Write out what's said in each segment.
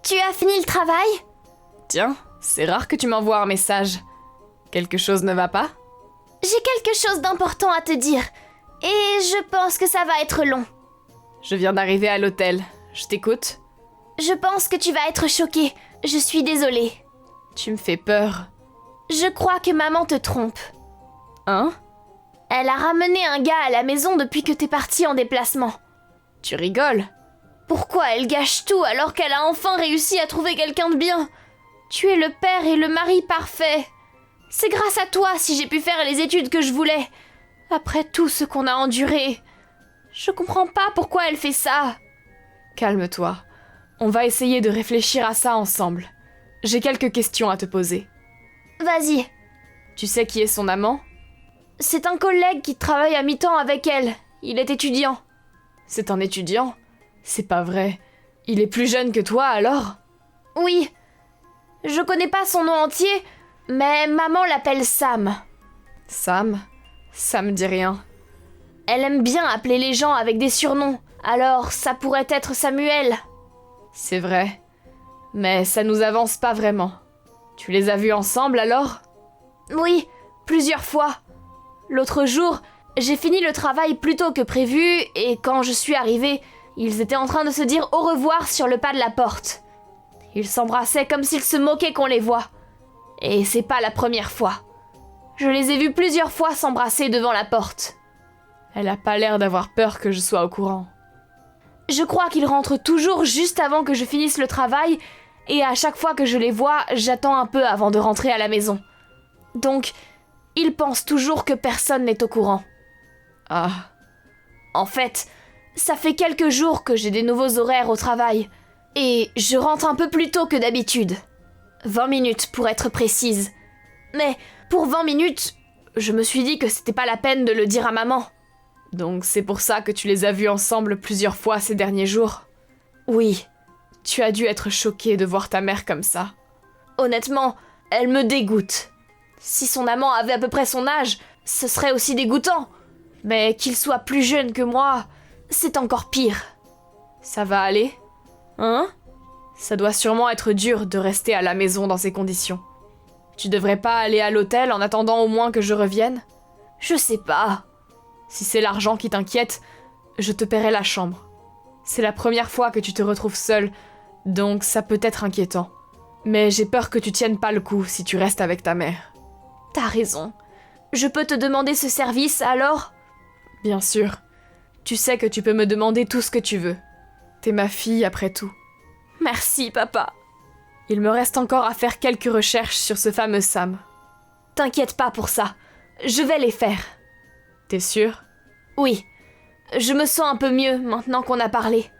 Tu as fini le travail? Tiens, c'est rare que tu m'envoies un message. Quelque chose ne va pas? J'ai quelque chose d'important à te dire. Et je pense que ça va être long. Je viens d'arriver à l'hôtel. Je t'écoute. Je pense que tu vas être choquée. Je suis désolée. Tu me fais peur. Je crois que maman te trompe. Hein? Elle a ramené un gars à la maison depuis que t'es partie en déplacement. Tu rigoles? Pourquoi elle gâche tout alors qu'elle a enfin réussi à trouver quelqu'un de bien? Tu es le père et le mari parfait. C'est grâce à toi si j'ai pu faire les études que je voulais. Après tout ce qu'on a enduré. Je comprends pas pourquoi elle fait ça. Calme-toi. On va essayer de réfléchir à ça ensemble. J'ai quelques questions à te poser. Vas-y. Tu sais qui est son amant? C'est un collègue qui travaille à mi-temps avec elle. Il est étudiant. C'est un étudiant? C'est pas vrai. Il est plus jeune que toi, alors? Oui. Je connais pas son nom entier, mais maman l'appelle Sam. Sam? Ça me dit rien. Elle aime bien appeler les gens avec des surnoms, alors ça pourrait être Samuel. C'est vrai. Mais ça nous avance pas vraiment. Tu les as vus ensemble, alors? Oui, plusieurs fois. L'autre jour, j'ai fini le travail plus tôt que prévu, et quand je suis arrivée, ils étaient en train de se dire au revoir sur le pas de la porte. Ils s'embrassaient comme s'ils se moquaient qu'on les voit. Et c'est pas la première fois. Je les ai vus plusieurs fois s'embrasser devant la porte. Elle a pas l'air d'avoir peur que je sois au courant. Je crois qu'ils rentrent toujours juste avant que je finisse le travail, et à chaque fois que je les vois, j'attends un peu avant de rentrer à la maison. Donc, ils pensent toujours que personne n'est au courant. Ah. En fait, ça fait quelques jours que j'ai des nouveaux horaires au travail, et je rentre un peu plus tôt que d'habitude. 20 minutes pour être précise. Mais pour 20 minutes, je me suis dit que c'était pas la peine de le dire à maman. Donc c'est pour ça que tu les as vus ensemble plusieurs fois ces derniers jours? Oui. Tu as dû être choquée de voir ta mère comme ça. Honnêtement, elle me dégoûte. Si son amant avait à peu près son âge, ce serait aussi dégoûtant. Mais qu'il soit plus jeune que moi, c'est encore pire. Ça va aller? Hein? Ça doit sûrement être dur de rester à la maison dans ces conditions. Tu devrais pas aller à l'hôtel en attendant au moins que je revienne? Je sais pas. Si c'est l'argent qui t'inquiète, je te paierai la chambre. C'est la première fois que tu te retrouves seule, donc ça peut être inquiétant. Mais j'ai peur que tu tiennes pas le coup si tu restes avec ta mère. T'as raison. Je peux te demander ce service, alors? Bien sûr. Tu sais que tu peux me demander tout ce que tu veux. T'es ma fille après tout. Merci, papa. Il me reste encore à faire quelques recherches sur ce fameux Sam. T'inquiète pas pour ça. Je vais les faire. T'es sûre? Oui. Je me sens un peu mieux maintenant qu'on a parlé.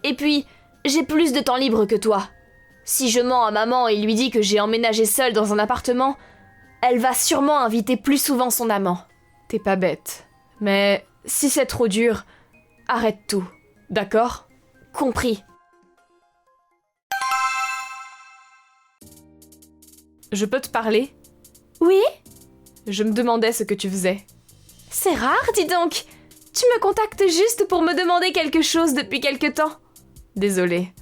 Et puis, j'ai plus de temps libre que toi. Si je mens à maman et lui dis que j'ai emménagé seule dans un appartement, elle va sûrement inviter plus souvent son amant. T'es pas bête. Mais si c'est trop dur, arrête tout. D'accord? Compris. Je peux te parler? Oui? Je me demandais ce que tu faisais. C'est rare, dis donc. Tu me contactes juste pour me demander quelque chose depuis quelque temps. Désolée.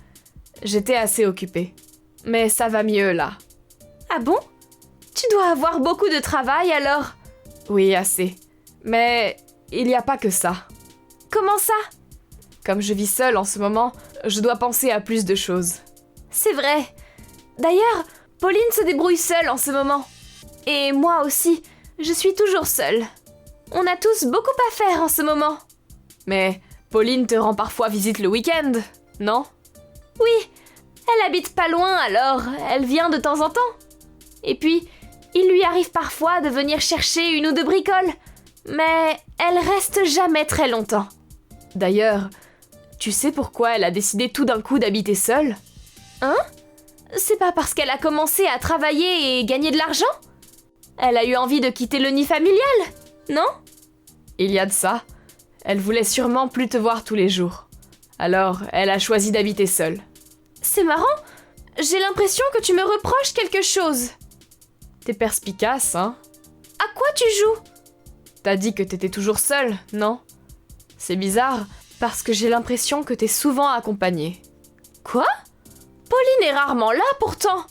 J'étais assez occupée. Mais ça va mieux, là. Ah bon? Tu dois avoir beaucoup de travail, alors? Oui, assez. Mais il n'y a pas que ça. Comment ça? Comme je vis seule en ce moment, je dois penser à plus de choses. C'est vrai. D'ailleurs, Pauline se débrouille seule en ce moment. Et moi aussi, je suis toujours seule. On a tous beaucoup à faire en ce moment. Mais Pauline te rend parfois visite le week-end, non? Oui, elle habite pas loin alors, elle vient de temps en temps. Et puis, il lui arrive parfois de venir chercher une ou deux bricoles. Mais elle reste jamais très longtemps. D'ailleurs, tu sais pourquoi elle a décidé tout d'un coup d'habiter seule? Hein? C'est pas parce qu'elle a commencé à travailler et gagner de l'argent? Elle a eu envie de quitter le nid familial, non? Il y a de ça. Elle voulait sûrement plus te voir tous les jours. Alors, elle a choisi d'habiter seule. C'est marrant. J'ai l'impression que tu me reproches quelque chose. T'es perspicace, hein? À quoi tu joues? T'as dit que t'étais toujours seule, non? C'est bizarre, parce que j'ai l'impression que t'es souvent accompagnée. Quoi? Pauline Pauline est rarement là pourtant.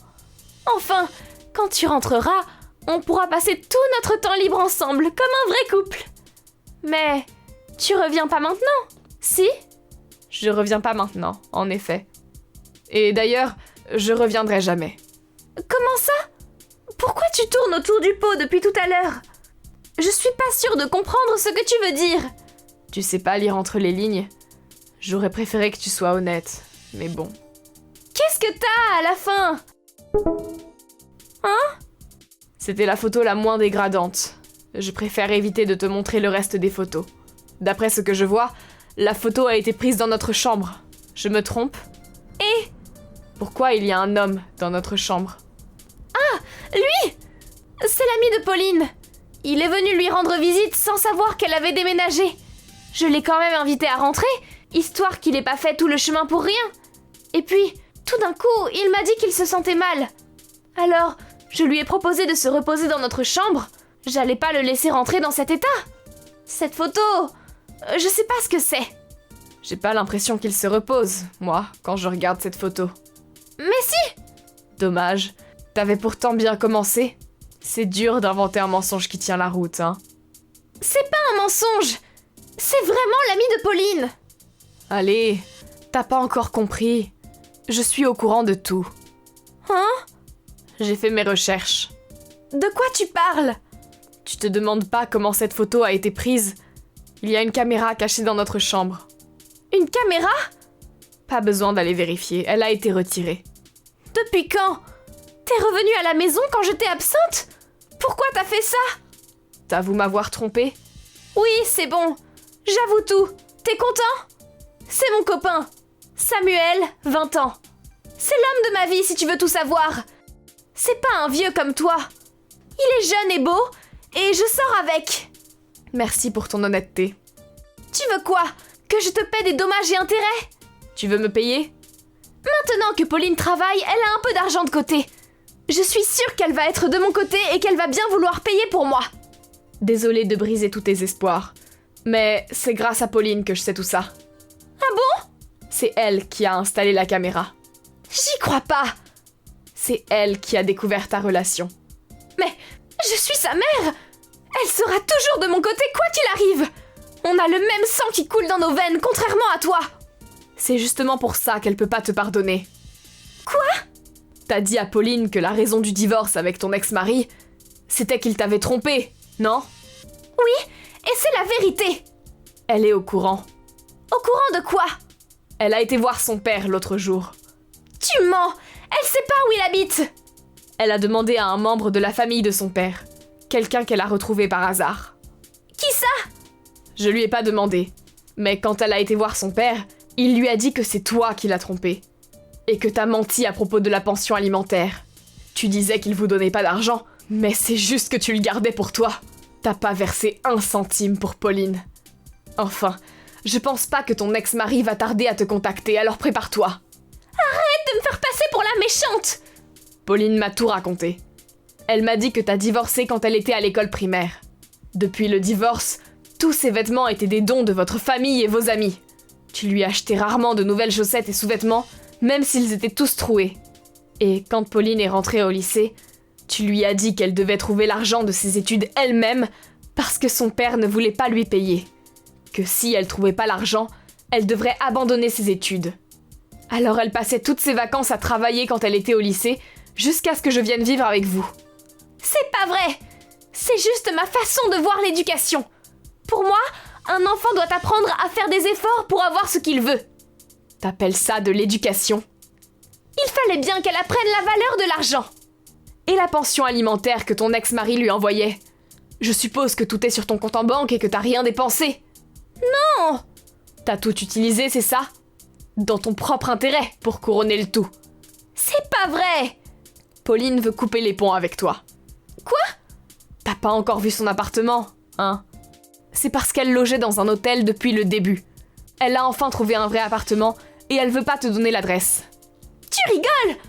Enfin, quand tu rentreras, on pourra passer tout notre temps libre ensemble, comme un vrai couple. Mais tu reviens pas maintenant, si? Je reviens pas maintenant, en effet. Et d'ailleurs, je reviendrai jamais. Comment ça? Pourquoi tu tournes autour du pot depuis tout à l'heure? Je suis pas sûre de comprendre ce que tu veux dire. Tu sais pas lire entre les lignes? J'aurais préféré que tu sois honnête, mais bon. Qu'est-ce que t'as à la fin? Hein? C'était la photo la moins dégradante. Je préfère éviter de te montrer le reste des photos. D'après ce que je vois, la photo a été prise dans notre chambre. Je me trompe? Et? Pourquoi il y a un homme dans notre chambre? Ah, lui! C'est l'ami de Pauline. Il est venu lui rendre visite sans savoir qu'elle avait déménagé. Je l'ai quand même invité à rentrer, histoire qu'il ait pas fait tout le chemin pour rien. Et puis, tout d'un coup, il m'a dit qu'il se sentait mal. Alors, je lui ai proposé de se reposer dans notre chambre. J'allais pas le laisser rentrer dans cet état. Cette photo, je sais pas ce que c'est. J'ai pas l'impression qu'il se repose, moi, quand je regarde cette photo. Mais si! Dommage. T'avais pourtant bien commencé. C'est dur d'inventer un mensonge qui tient la route, hein. C'est pas un mensonge! C'est vraiment l'ami de Pauline! Allez, t'as pas encore compris. Je suis au courant de tout. Hein? J'ai fait mes recherches. De quoi tu parles? Tu te demandes pas comment cette photo a été prise? Il y a une caméra cachée dans notre chambre. Une caméra? Pas besoin d'aller vérifier, elle a été retirée. Depuis quand? T'es revenue à la maison quand j'étais absente? Pourquoi t'as fait ça? T'avoues m'avoir trompée? Oui, c'est bon. J'avoue tout. T'es content? C'est mon copain. Samuel, 20 ans. C'est l'homme de ma vie si tu veux tout savoir. C'est pas un vieux comme toi. Il est jeune et beau, et je sors avec. Merci pour ton honnêteté. Tu veux quoi? Que je te paie des dommages et intérêts? Tu veux me payer? Maintenant que Pauline travaille, elle a un peu d'argent de côté. Je suis sûre qu'elle va être de mon côté et qu'elle va bien vouloir payer pour moi. Désolée de briser tous tes espoirs. Mais c'est grâce à Pauline que je sais tout ça. Ah bon? C'est elle qui a installé la caméra. J'y crois pas. C'est elle qui a découvert ta relation. Mais je suis sa mère. Elle sera toujours de mon côté quoi qu'il arrive. On a le même sang qui coule dans nos veines, contrairement à toi. C'est justement pour ça qu'elle peut pas te pardonner. Quoi? T'as dit à Pauline que la raison du divorce avec ton ex-mari, c'était qu'il t'avait trompée, non? Oui, et c'est la vérité. Elle est au courant. Au courant de quoi? Elle a été voir son père l'autre jour. Tu mens. Elle sait pas où il habite. Elle a demandé à un membre de la famille de son père. Quelqu'un qu'elle a retrouvé par hasard. Qui ça? Je lui ai pas demandé. Mais quand elle a été voir son père, il lui a dit que c'est toi qui l'as trompé. Et que t'as menti à propos de la pension alimentaire. Tu disais qu'il vous donnait pas d'argent, mais c'est juste que tu le gardais pour toi. T'as pas versé 1 centime pour Pauline. Enfin, je pense pas que ton ex-mari va tarder à te contacter, alors prépare-toi. Arrête de me faire passer pour la méchante. Pauline m'a tout raconté. Elle m'a dit que t'as divorcé quand elle était à l'école primaire. Depuis le divorce, tous ses vêtements étaient des dons de votre famille et vos amis. Tu lui achetais rarement de nouvelles chaussettes et sous-vêtements, même s'ils étaient tous troués. Et quand Pauline est rentrée au lycée, tu lui as dit qu'elle devait trouver l'argent de ses études elle-même parce que son père ne voulait pas lui payer. Que si elle trouvait pas l'argent, elle devrait abandonner ses études. Alors elle passait toutes ses vacances à travailler quand elle était au lycée, jusqu'à ce que je vienne vivre avec vous. C'est pas vrai. C'est juste ma façon de voir l'éducation. Pour moi, un enfant doit apprendre à faire des efforts pour avoir ce qu'il veut. T'appelles ça de l'éducation? Il fallait bien qu'elle apprenne la valeur de l'argent. Et la pension alimentaire que ton ex-mari lui envoyait? Je suppose que tout est sur ton compte en banque et que t'as rien dépensé. Non! T'as tout utilisé, c'est ça? Dans ton propre intérêt, pour couronner le tout. C'est pas vrai! Pauline veut couper les ponts avec toi. Quoi? T'as pas encore vu son appartement, hein? C'est parce qu'elle logeait dans un hôtel depuis le début. Elle a enfin trouvé un vrai appartement et elle veut pas te donner l'adresse. Tu rigoles?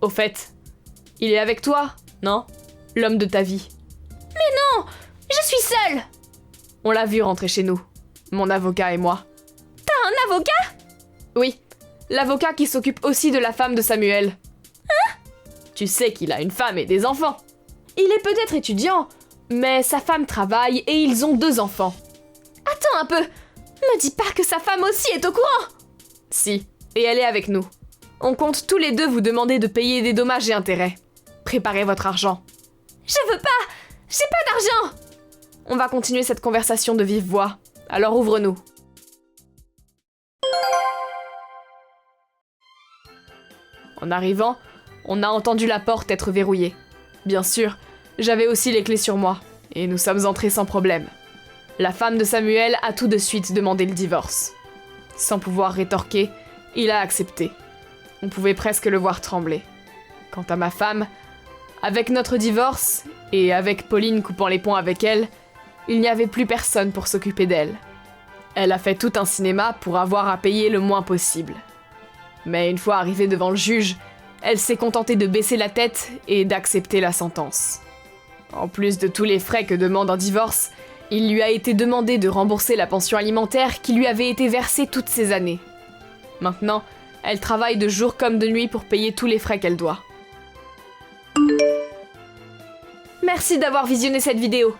Au fait, il est avec toi, non? L'homme de ta vie. Mais non! Je suis seule! On l'a vu rentrer chez nous, mon avocat et moi. T'as un avocat? Oui, l'avocat qui s'occupe aussi de la femme de Samuel. Hein? Tu sais qu'il a une femme et des enfants. Il est peut-être étudiant, mais sa femme travaille et ils ont 2 enfants. Attends un peu! Me dis pas que sa femme aussi est au courant! Si, et elle est avec nous. On compte tous les 2 vous demander de payer des dommages et intérêts. Préparez votre argent. Je veux pas! J'ai pas d'argent! On va continuer cette conversation de vive voix, alors ouvre-nous. En arrivant, on a entendu la porte être verrouillée. Bien sûr, j'avais aussi les clés sur moi, et nous sommes entrés sans problème. La femme de Samuel a tout de suite demandé le divorce. Sans pouvoir rétorquer, il a accepté. On pouvait presque le voir trembler. Quant à ma femme, avec notre divorce, et avec Pauline coupant les ponts avec elle, il n'y avait plus personne pour s'occuper d'elle. Elle a fait tout un cinéma pour avoir à payer le moins possible. Mais une fois arrivée devant le juge, elle s'est contentée de baisser la tête et d'accepter la sentence. En plus de tous les frais que demande un divorce, il lui a été demandé de rembourser la pension alimentaire qui lui avait été versée toutes ces années. Maintenant, elle travaille de jour comme de nuit pour payer tous les frais qu'elle doit. Merci d'avoir visionné cette vidéo.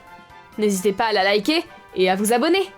N'hésitez pas à la liker et à vous abonner.